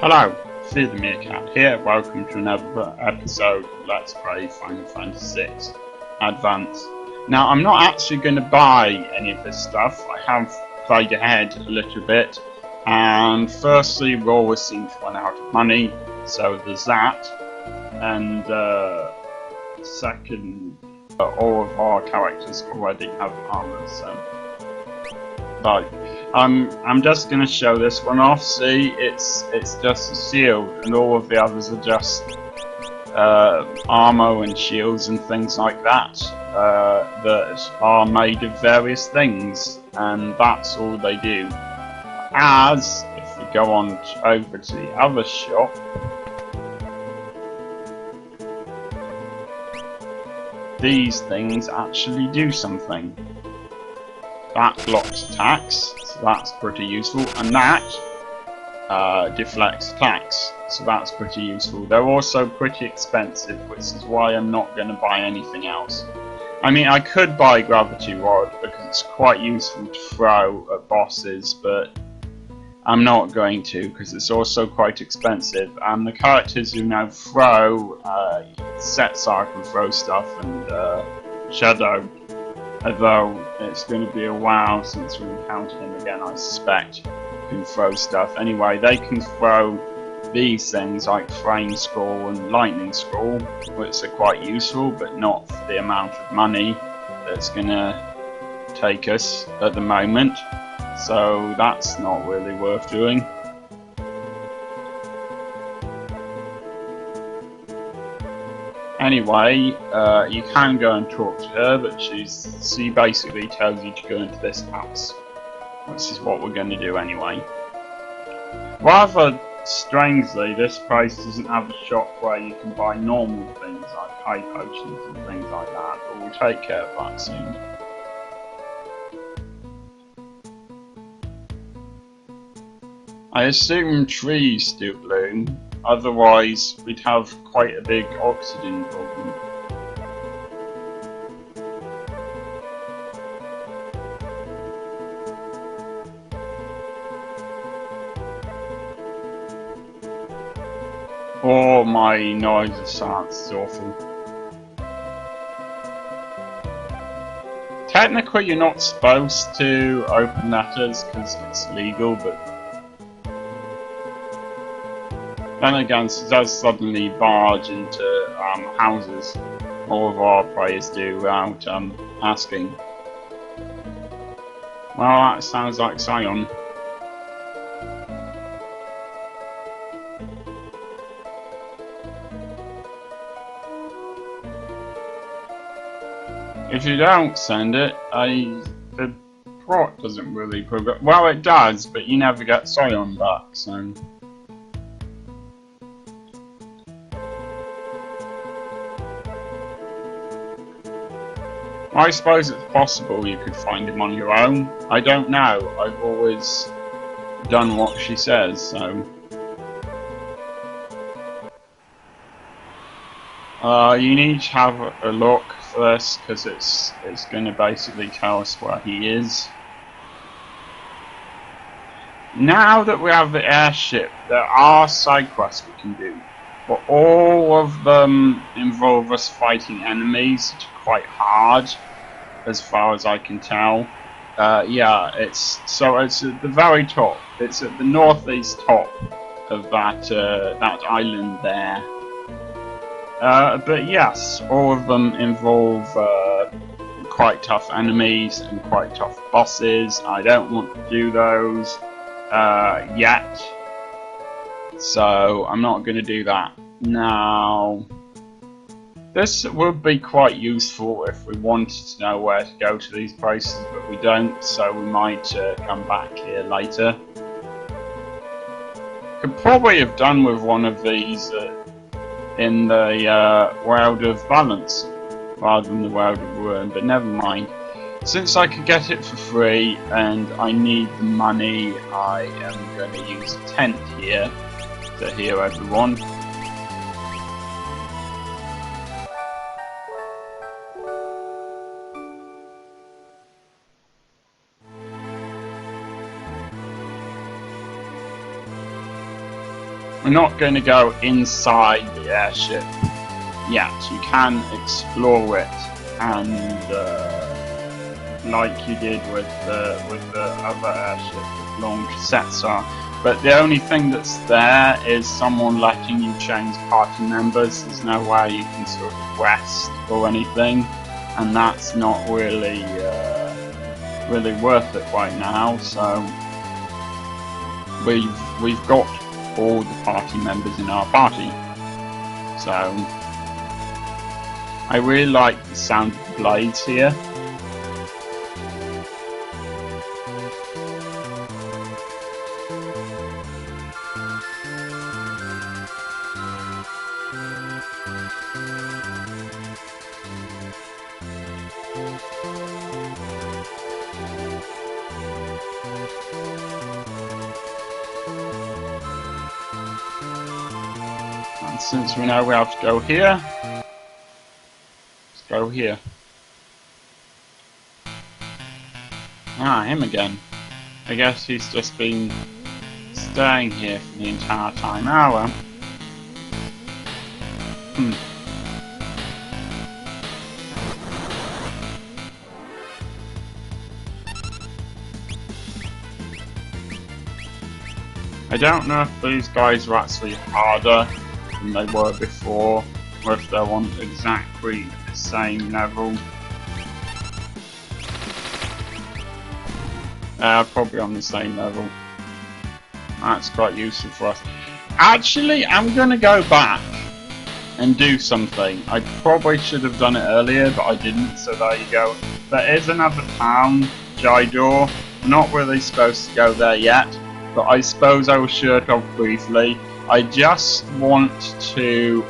Hello, Fear the Meerkat here. Welcome to another episode of Let's Play Final Fantasy VI Advance. Now, I'm not actually going to buy any of this stuff. I have played ahead a little bit, and firstly, we always seem to run out of money, so there's that. And second, all of our characters already have armor, so. Right. I'm just going to show this one off. See, it's just a shield, and all of the others are just armor and shields and things like that that are made of various things, and that's all they do. As if we go on over to the other shop, these things actually do something. That blocks attacks, so that's pretty useful, and that deflects attacks, so that's pretty useful. They're also pretty expensive, which is why I'm not going to buy anything else. I mean, I could buy Gravity Rod because it's quite useful to throw at bosses, but I'm not going to because it's also quite expensive. And the characters who now throw, Setsa can throw stuff, and Shadow, although it's going to be a while since we encounter him again, I suspect, can throw stuff. Anyway, they can throw these things like Flame Scroll and Lightning Scroll, which are quite useful, but not for the amount of money that's going to take us at the moment. So that's not really worth doing. Anyway, you can go and talk to her, but she basically tells you to go into this house, which is what we're going to do anyway. Rather strangely, this place doesn't have a shop where you can buy normal things like high potions and things like that, but we'll take care of that soon. I assume trees do bloom. Otherwise, we'd have quite a big oxygen problem. Oh, my noise sounds awful. Technically, you're not supposed to open letters because it's legal, but then again, it does suddenly barge into houses. All of our players do without asking. Well, that sounds like Sion. If you don't send it, the plot doesn't really progress. Well, it does, but you never get Sion back, so. I suppose it's possible you could find him on your own. I don't know. I've always done what she says, so. You need to have a look for this because it's going to basically tell us where he is. Now that we have the airship, there are side quests we can do, but all of them involve us fighting enemies, which are quite hard, as far as I can tell. Yeah, it's at the very top. It's at the northeast top of that island there. But yes, all of them involve quite tough enemies and quite tough bosses. I don't want to do those yet, so I'm not going to do that now. This would be quite useful if we wanted to know where to go to these places, but we don't, so we might come back here later. Could probably have done with one of these in the World of Balance rather than the World of Ruin, but never mind. Since I could get it for free and I need the money, I am going to use a tent here to heal everyone. We're not going to go inside the airship yet. You can explore it, and like you did with the other airship with long cassettes are. But the only thing that's there is someone letting you change party members. There's no way you can sort of rest or anything, and that's not really really worth it right now. So we've got all the party members in our party. So I really like the sound of the blades here. And since we know we have to go here, let's go here. Ah, him again. I guess he's just been staying here for the entire time. Oh well. I don't know if these guys are actually harder than they were before, or if they're on exactly the same level. Probably on the same level. That's quite useful for us. Actually, I'm gonna go back and do something. I probably should have done it earlier, but I didn't, so there you go. There is another town, Jaidor. We're not really supposed to go there yet, but I suppose I will show it off briefly. I just want to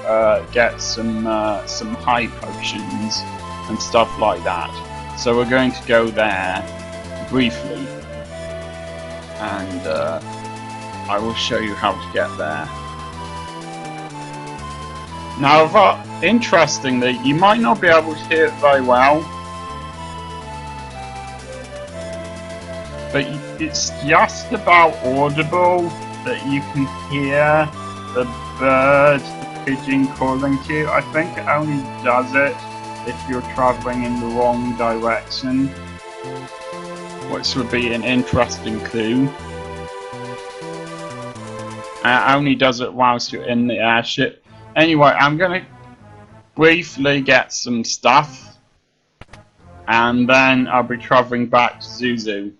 get some high potions and stuff like that. So we're going to go there briefly, and I will show you how to get there. Now, interestingly, you might not be able to hear it very well, but it's just about audible that you can hear the bird, the pigeon calling to you. I think it only does it if you're travelling in the wrong direction, which would be an interesting clue. It only does it whilst you're in the airship. Anyway, I'm going to briefly get some stuff, and then I'll be travelling back to Zozo.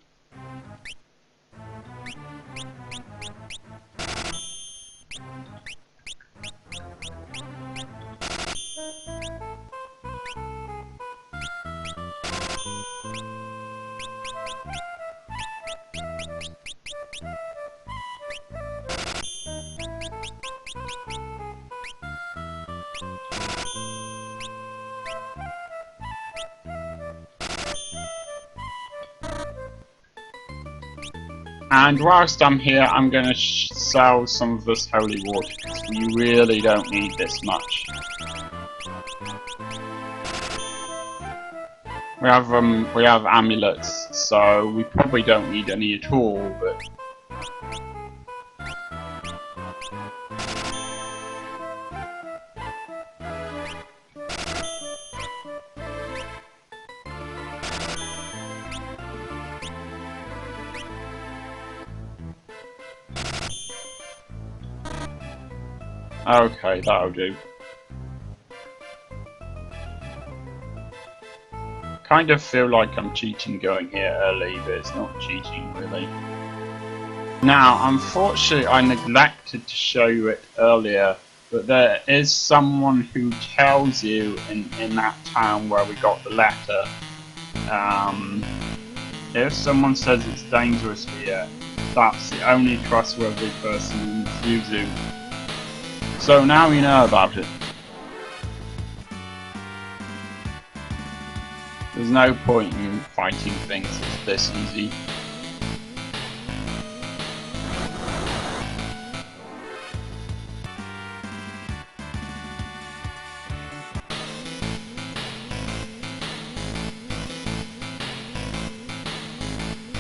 And whilst I'm here, I'm going to sell some of this holy water, because we really don't need this much. We have amulets, so we probably don't need any at all, but okay, that'll do. Kind of feel like I'm cheating going here early, but it's not cheating really. Now, unfortunately, I neglected to show you it earlier, but there is someone who tells you in that town where we got the letter. If someone says it's dangerous here, that's the only trustworthy person in Zozo. So now you know about it. There's no point in fighting things this easy.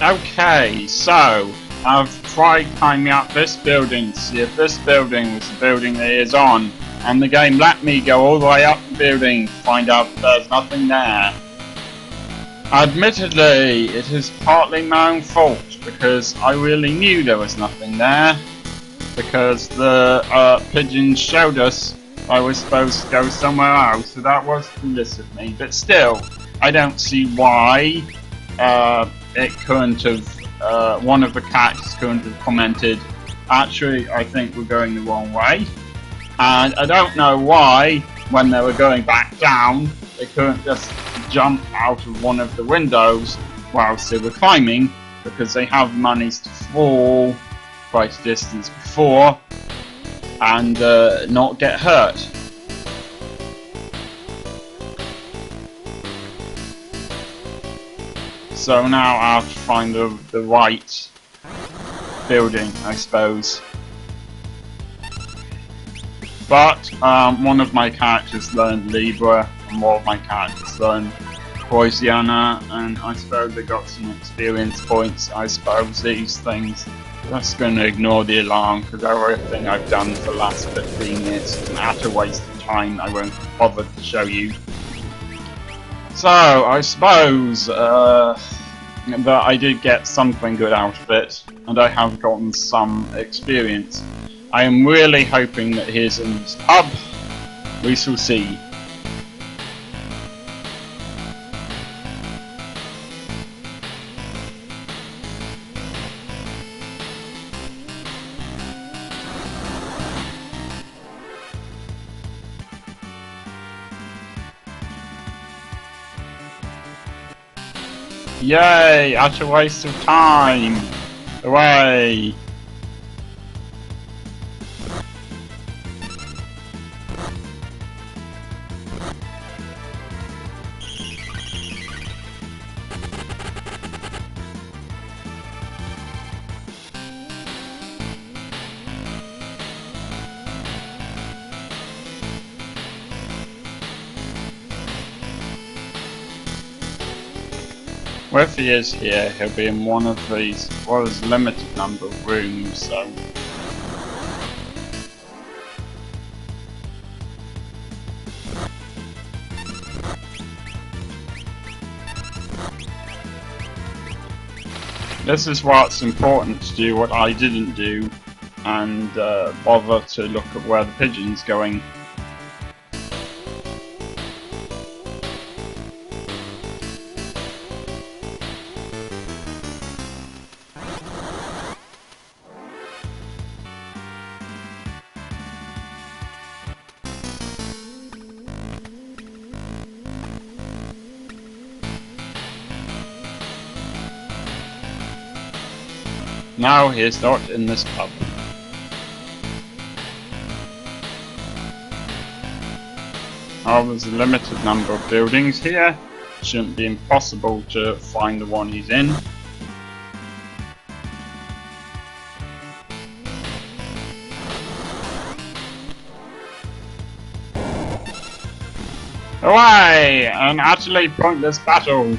Okay, so I've tried climbing up this building to see if this building was the building that he is on, and the game let me go all the way up the building to find out that there's nothing there. Admittedly, it is partly my own fault, because I really knew there was nothing there, because the pigeons showed us I was supposed to go somewhere else, so that was foolish of me. But still, I don't see why it couldn't have, one of the characters couldn't have commented, actually, I think we're going the wrong way. And I don't know why, when they were going back down, they couldn't just jump out of one of the windows whilst they were climbing, because they have managed to fall quite a distance before and not get hurt. So now I have to find the right building, I suppose. But one of my characters learned Libra, and one of my characters learned Poisiana, and I suppose they got some experience points. I suppose these things. Just going to ignore the alarm, because everything I've done for the last 15 minutes is an utter waste of time. I won't bother to show you. So I suppose that I did get something good out of it, and I have gotten some experience. I am really hoping that he's in this pub. We shall see. Yay! Utter waste of time! Hooray! Well, if he is here, he'll be in one of these. Well, there's a limited number of rooms, so. This is why it's important to do what I didn't do and bother to look at where the pigeon's going. Now he is not in this pub. Oh, there's a limited number of buildings here. Shouldn't be impossible to find the one he's in. Hooray! An utterly pointless battle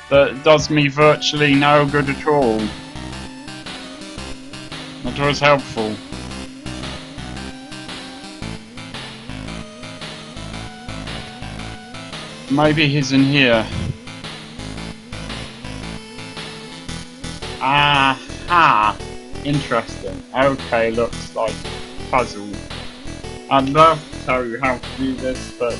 that does me virtually no good at all. It was helpful. Maybe he's in here. Aha! Interesting. Okay, looks like a puzzle. I'd love to tell you how to do this, but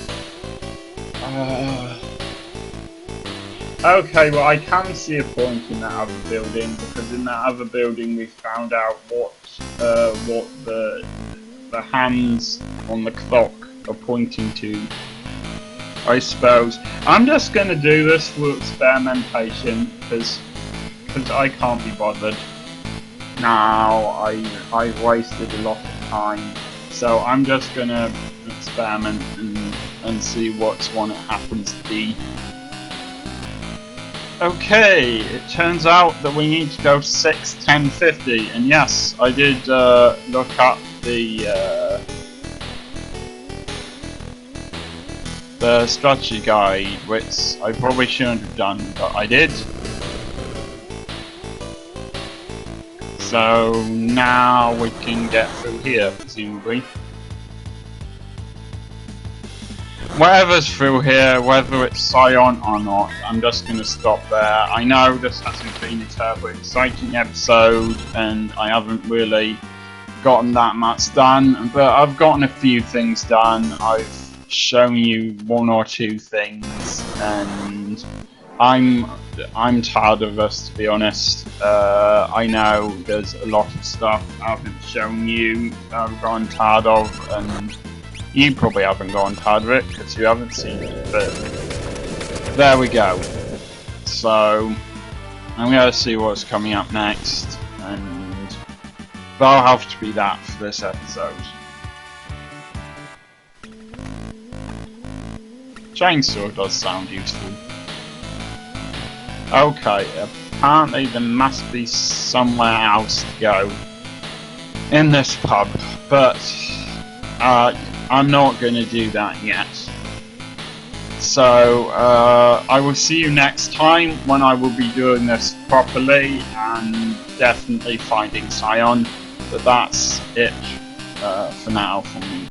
okay, well I can see a point in that other building, because in that other building we found out what the hands on the clock are pointing to. I suppose I'm just going to do this for experimentation, because I can't be bothered. Now I've wasted a lot of time, so I'm just going to experiment and see what's one it happens to be. Okay, it turns out that we need to go 6, 10, 50, and yes, I did look up the strategy guide, which I probably shouldn't have done, but I did. So now we can get through here, presumably. Whatever's through here, whether it's Scion or not, I'm just going to stop there. I know this hasn't been a terribly exciting episode, and I haven't really gotten that much done, but I've gotten a few things done. I've shown you one or two things, and I'm tired of this, to be honest. I know there's a lot of stuff I haven't shown you that I've gotten tired of, and you probably haven't gotten tired of it because you haven't seen it, but there we go. So I'm going to see what's coming up next, and that'll have to be that for this episode. Chainsaw does sound useful. Okay, apparently there must be somewhere else to go in this pub, but I'm not going to do that yet. So I will see you next time when I will be doing this properly and definitely finding Scion. But that's it for now for me.